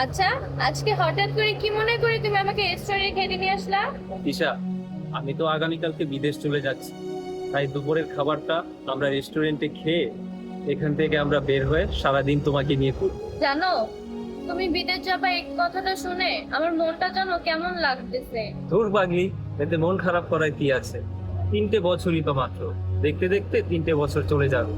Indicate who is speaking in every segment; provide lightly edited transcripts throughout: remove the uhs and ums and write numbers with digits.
Speaker 1: আচ্ছা, আজকে হঠাৎ করে কি মনে করে তুমি আমাকে রেস্টুরেন্টে খেতে নিয়ে আসলা?
Speaker 2: দিশা, আমি তো আগামীকালকে বিদেশ চলে যাচ্ছি, তাই দুপুরের খাবারটা আমরা রেস্টুরেন্টে খেয়ে এখান থেকে আমরা বের হয়ে সারাদিন তোমাকে নিয়ে ঘুরবো।
Speaker 1: জানো, তুমি বিদেশ যাবা এই কথাটা শুনে আমার মনটা জানো কেমন লাগতেছে।
Speaker 2: ধুর পাগলি, এতে মন খারাপ করার কি আছে? 3টে বছরই তো মাত্র, দেখতে দেখতে 3টে বছর চলে যাবে।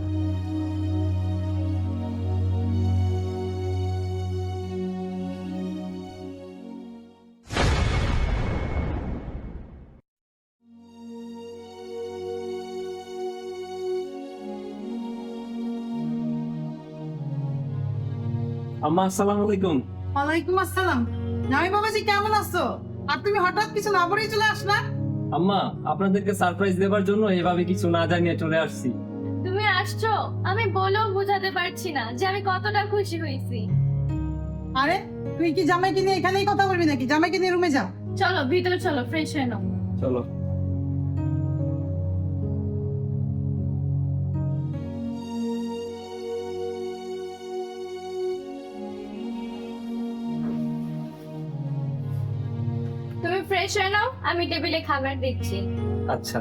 Speaker 2: আম্মা, আসসালামু আলাইকুম।
Speaker 3: ওয়ালাইকুম আসসালাম। নামি বাবাজি কেমন আছো? আর তুমি হঠাৎ কিছু না বলেই চলে আসলা?
Speaker 2: আম্মা, আপনাদেরকে সারপ্রাইজ দেওয়ার জন্য এভাবে কিছু না জানিয়ে চলে আসছি।
Speaker 1: তুমি আসছো, আমি বলেও বোঝাতে পারছি না যে আমি কতটা খুশি হয়েছি।
Speaker 3: আরে তুই কি জামাইকে নিয়ে এখানেই কথা বলবি নাকি? জামাইকে নিয়ে রুমে যা।
Speaker 1: চলো ভিতরে চলো, ফ্রেশ হয়ে নাও।
Speaker 2: চলো।
Speaker 1: তুমি ফ্রেশ হয়ে নাও, আমি টেবিলে খাবার দিচ্ছি।
Speaker 2: আচ্ছা।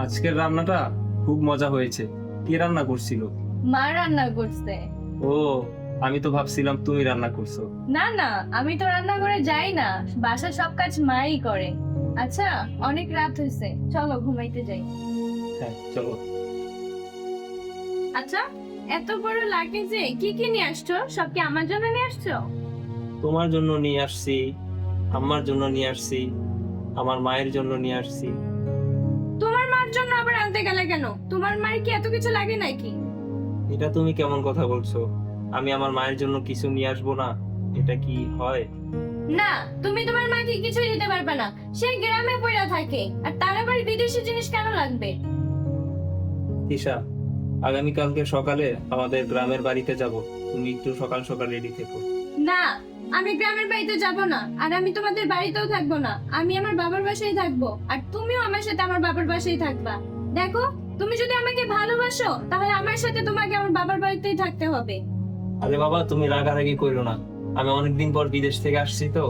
Speaker 2: আজকের রান্নাটা খুব মজা হয়েছে। কি রান্না করছিল?
Speaker 1: মা রান্না করছে।
Speaker 2: ও, আমি তো ভাবছিলাম তুমি রান্না করছো।
Speaker 1: না না, আমি তো রান্না করে যাই না, বাসার সব কাজ মাই করে। আচ্ছা, অনেক রাত হয়েছে, চলো ঘুমাইতে যাই।
Speaker 2: হ্যাঁ, চলো।
Speaker 1: আচ্ছা, এত বড় লাগেজে কি কি নিয়ে আসছো? সব কি আমার জন্য নিয়ে আসছো?
Speaker 2: তোমার জন্য নিয়ে আসছি, আম্মার জন্য নিয়ে আসছি, আমার মায়ের জন্য নিয়ে আসছি।
Speaker 1: তোমার মার জন্য আবার আনতে গেলে কেন? তোমার মায়ের কি এত কিছু লাগে নাকি?
Speaker 2: এটা তুমি কেমন কথা বলছো? আমি আমার মায়ের জন্য কিছু নিয়ে আসবো না, এটা কি হয়?
Speaker 1: না, তুমি তোমার মাকে কিছুই দিতে পারবে না। সে গ্রামে পড়ে থাকে, আর তার আবার বিদেশি জিনিস কেন লাগবে?
Speaker 2: তিশা, আগামীকালকে সকালে আমাদের গ্রামের বাড়িতে যাব, তুমি একটু সকাল সকাল রেডি থেকো।
Speaker 1: না, আমি গ্রামের বাড়িতে যাব না, আর আমি তোমাদের বাড়িতেও থাকবো না। আমি আমার বাবার বাসায় থাকবো, আর তুমিও আমার সাথে আমার বাবার বাসায় থাকবা। দেখো, তুমি যদি আমাকে ভালোবাসো তাহলে আমার সাথে তোমাকে আমার বাবার বাড়িতেই থাকতে হবে।
Speaker 2: আরে বাবা, তুমি রাগারাগি করো না, আমি অনেকদিন পর বিদেশ থেকে আসছি তো।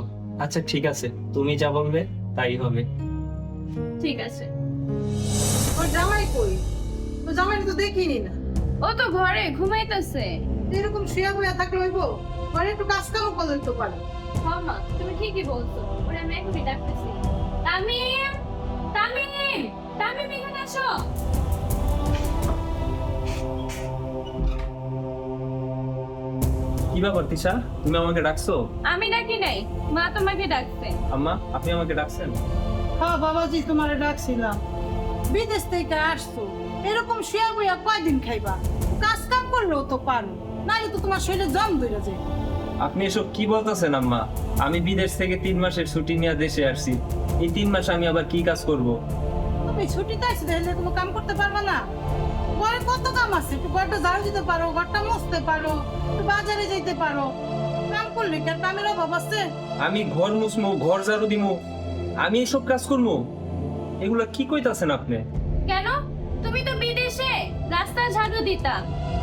Speaker 2: আচ্ছা ঠিক আছে, তুমি যা বলবে তাই হবে।
Speaker 1: ঠিক আছে।
Speaker 3: ওর জামাই কই? তো জামাইকে তো দেখিনি না।
Speaker 1: ও তো ঘরে ঘুমাইতেছে।
Speaker 3: এরকম শুয়া বয়া থাকলে হইব? ঘরে একটু কাজ কামও করলে তো পারো।
Speaker 1: হ্যাঁ মা, তুমি ঠিকই বলছো, ওরে আমি এখনই ডাকতেছি। তামিম, তামিম, তামিম এখানে আসো।
Speaker 2: কি ব্যাপার তিশা, তুমি আমাকে ডাকছো?
Speaker 1: আমি ডাকি নাই, মা তোমাকে ডাকছে।
Speaker 2: আম্মা, আপনি আমাকে ডাকছেন?
Speaker 3: হ্যাঁ বাবাজি, তোমারে ডাকছিলাম। বিদেশ থেকে আসছো, এরকম শুয়া বয়া কয়দিন খাইবা? কাজ কাম করলেও তো পারো, নাহলে তো তোমার শরীরে জম ধরে যায়।
Speaker 2: আপনি এসব কি বলতেছেন আম্মা? আমি বিদেশ থেকে 3 মাসের ছুটি নিয়ে দেশে আসছি, এই 3 মাস আমি আবার কি কাজ করব?
Speaker 3: তুমি ছুটিতে আসি তাহলে কোনো কাম করতে পারবে না? ঘরে কত কাম আছে, একটু ঘরটা ঝাড়ু দিতে পারো, ঘরটা মুছতে পারো, একটু বাজারে যেতে পারো। কাম করলে কি আর কামের অভাব আছে?
Speaker 2: আমি ঘর মুছমু, ঘর ঝাড়ু দিমু, আমি এসব কাজ করবো? এগুলা কি কইতাছেন আপনি?
Speaker 1: কেন? তুমি তো বিদেশে রাস্তা ঝাড়ু দিতা,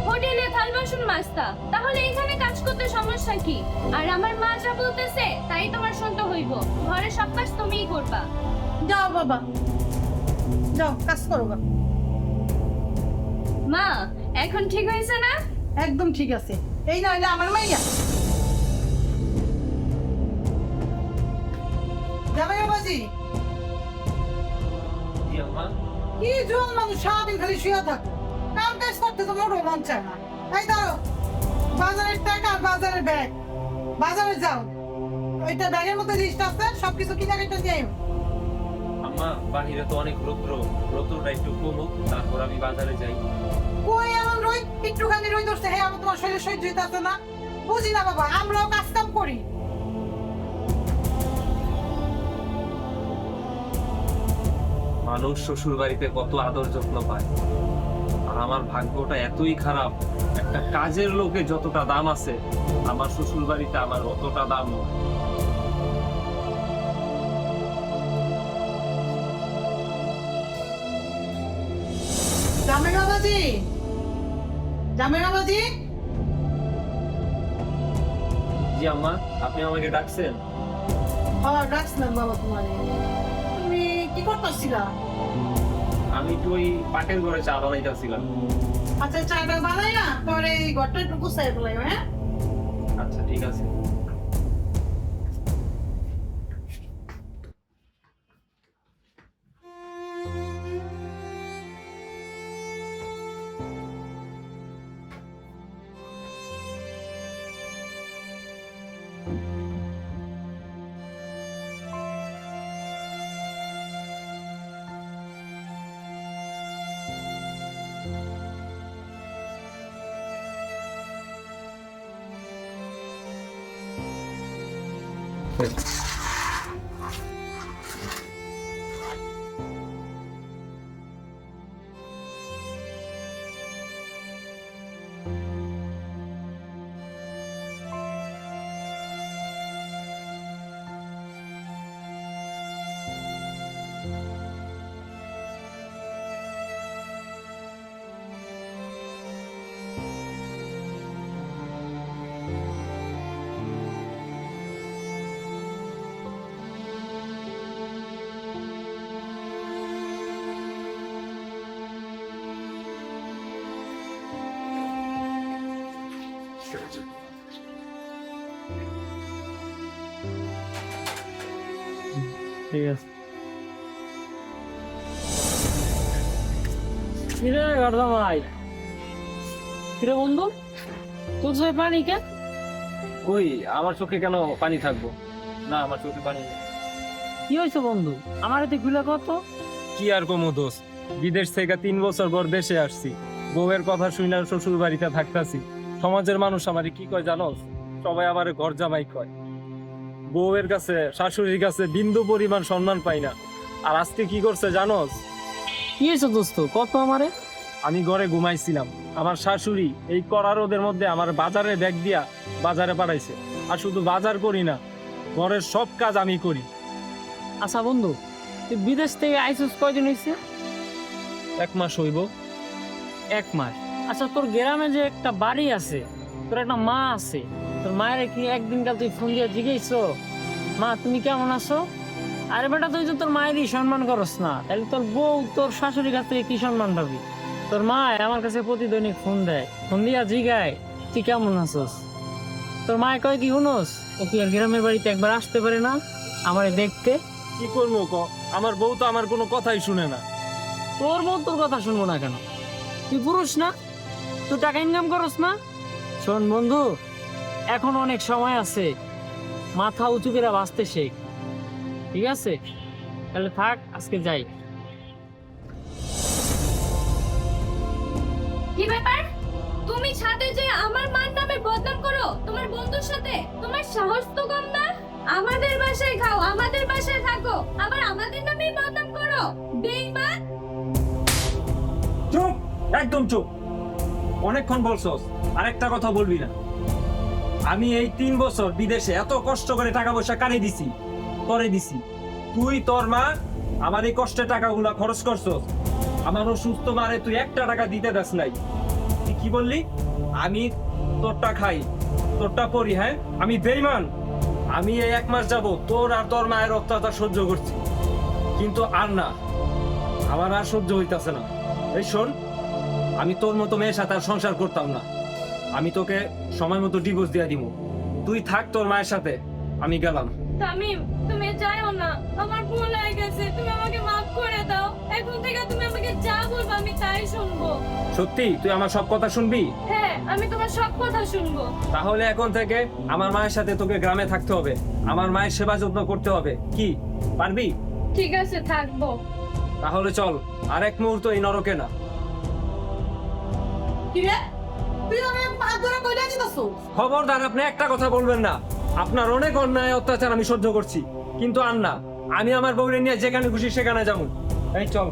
Speaker 1: হোটেলে থাল বাসন মাজতা, তাহলে এখানে কাজ করতে সমস্যা কি? আর আমার মা যা বলতেছে তাই তোমার শুনতে হইব। ঘরে সব কাজ তুমিই করবা।
Speaker 3: যাও বাবা, যাও কাজ করো গা।
Speaker 1: মা, এখন ঠিক হয়েছে না?
Speaker 3: একদম ঠিক আছে। এই না হইলে আমার মাইয়া। যাবে বাবাজি?
Speaker 2: কি আম্মা?
Speaker 3: কি জোয়ান মানুষ সারাদিন খালি শুয়ে থাকে, কাম কাজ করতে তো মোটেও মন চায় না। এই ধরো বাজারের টাকা আর বাজারের ব্যাগ, বাজারে যাও, ওইটা ব্যাগের মধ্যে লিস্ট আছে, সবকিছু কিনা কেটে দিয়ে আইও।
Speaker 2: আম্মা, বাহিরে তো অনেক রৌদ্র, রৌদ্রটা একটু কমুক তারপর আমি বাজারে যাই।
Speaker 3: কই এমন রই? একটুখানি রই ধরছে, হ্যাঁ আমার তোমার শরীরে সহ্য হইতে আছে না? বুঝি না বাবা, আমরাও কাজ কাম করি।
Speaker 2: মানুষ শ্বশুর বাড়িতে কত আদর যত্ন পায়, আর আমার ভাগ্যটা এতই খারাপ, একটা কাজের লোকে যতটা দাম আছে আমার শ্বশুর বাড়িতে আমার অতটা দাম নয়।
Speaker 3: জামাই বাবাজি, জামাই বাবাজি।
Speaker 2: জি আম্মা, আপনি আমাকে ডাকছেন?
Speaker 3: হ্যাঁ ডাকছিলাম বাবা তোমারে। তুমি কি করতেছিলা?
Speaker 2: আমি তো ওই পাটের ঘরে চা বানাইতেছিলাম।
Speaker 3: আচ্ছা চাটা বানাই না, পরে এই ঘরটা একটু গুছাই ফেলাই, হ্যাঁ?
Speaker 2: আচ্ছা ঠিক আছে।
Speaker 4: ঠিক আছে। কিরে গর্দা ভাই, কিরে বন্ধু, তোর চোখে পানি কেন?
Speaker 2: কই, আমার চোখে কেন পানি থাকবো? না, আমার চোখে পানি নেই।
Speaker 4: কি হয়েছে বন্ধু, আমার এতে খুলে কত?
Speaker 2: কি আর কমো দোস্ত, বিদেশ থেকে 3 বছর পর দেশে আসছি। বউয়ের কথা শুনে শ্বশুর বাড়িতে থাকতাছি। সমাজের মানুষ আমারে কি কয় জানোস? সবাই আমারে ঘর জামাই কয়। বউয়ের কাছে, শাশুড়ির কাছে বিন্দু পরিমাণ সম্মান পাই না। আর আজকে কি করছে জানোস?
Speaker 4: কি হয়েছে দোস্ত, কত আমারে?
Speaker 2: আমি ঘরে ঘুমাইছিলাম, আমার শাশুড়ি এই কড়া রোদের মধ্যে আমার বাজারে ব্যাগ দিয়া বাজারে পাঠাইছে। আর শুধু বাজার করি না, ঘরের সব কাজ আমি করি।
Speaker 4: আচ্ছা বন্ধু, তুই বিদেশ থেকে আইসিস কয়দিন হয়েছে?
Speaker 2: 1 মাস হইব।
Speaker 4: 1 মাস। আচ্ছা তোর গ্রামে যে একটা বাড়ি আছে, তোর একটা মা আছে, তোর মায়ের কি একদিনকাল তুই ফোন দিয়ে জিজ্ঞেস, মা তুমি কেমন আছো? আরে বেটা, তুই তো তোর মায়েরই সম্মান করস না, তাহলে তোর বউ তোর শাশুড়ির কাছ থেকে কি সম্মান পাবি? তোর মা আমার কাছে প্রতিদিনই ফোন দেয়, ফোন দিয়া জিগায় তুই কেমন আছোস। তোর মায়ে কয় কি শুনোস, ও কি আর গ্রামের বাড়িতে একবার আসতে পারে না আমারে দেখতে?
Speaker 2: কি করবো ক, আমার বউ তো আমার কোনো কথাই শুনে না।
Speaker 4: তোর বউ তোর কথা শুনবো না কেন? তুই পুরুষ না? তুই টাকা ইনকাম করস না? শোন বন্ধু, এখন অনেক সময় আছে, মাথা উঁচু করে বাঁচতে শেখ, ঠিক আছে? তাহলে থাক, আজকে যাই।
Speaker 1: কি ব্যাপার? তুমি ছাদে যে আমার মার নামে বদনাম করো তোমার বন্ধুর সাথে? তোমার সাহস তো কম না? আমাদের বাসায় খাও, আমাদের বাসায় থাকো, আবার আমাদের নামেই বদনাম করো। বেঈমান!
Speaker 2: চুপ, একদম চুপ। অনেকক্ষণ বলছস, আরেকটা কথা বলবি না। আমি এই 3 বছর বিদেশে এত কষ্ট করে টাকা পয়সা কারে দিছি, তোরে দিছি। তুই তোর মা আমার এই কষ্টের টাকাগুলা খরচ করছস। আমার অসুস্থ মারে তুই 1টা টাকা দিতে দাস নাই। তুই কি বললি? আমি তোরটা খাই, তোরটা পরি, হ্যাঁ? আমি বেঈমান? আমি এই 1 মাস যাব তোর আর তোর মায়ের অত্যাচার সহ্য করছি, কিন্তু আর না, আমার আর সহ্য হইতাছে না। এই শোন, আমি তোর মতো মেয়ের সাথে আর সংসার করতাম না। আমি তোকে সময় মতো ডিভোর্স দিয়ে দিব। তুই থাক তোর মায়ের সাথে, আমি গেলাম।
Speaker 1: তামিম, তুমি যাও না, আমার ভুল হয়ে গেছে, তুমি আমাকে মাফ করে দাও। এখন থেকে তুমি আমাকে যা বলবে আমি তাই শুনবো।
Speaker 2: সত্যি তুই আমার সব কথা শুনবি?
Speaker 1: হ্যাঁ, আমি তোমার সব কথা শুনবো।
Speaker 2: তাহলে এখন থেকে আমার মায়ের সাথে তোকে গ্রামে থাকতে হবে, আমার মায়ের সেবা যত্ন করতে হবে। কি পারবি?
Speaker 1: ঠিক আছে, থাকবো।
Speaker 2: তাহলে চল, আর এক মুহূর্ত এই নরকে না।
Speaker 3: কি রে, তুই আমার হাত ধরে কইলা দিতেছো?
Speaker 2: খবরদার, আপনি একটা কথা বলবেন না। আপনার অনেক অন্যায় অত্যাচার আমি সহ্য করছি, কিন্তু আর না। আমি আমার বউরে নিয়ে যেখানে খুশি সেখানে যাবো। এই চল।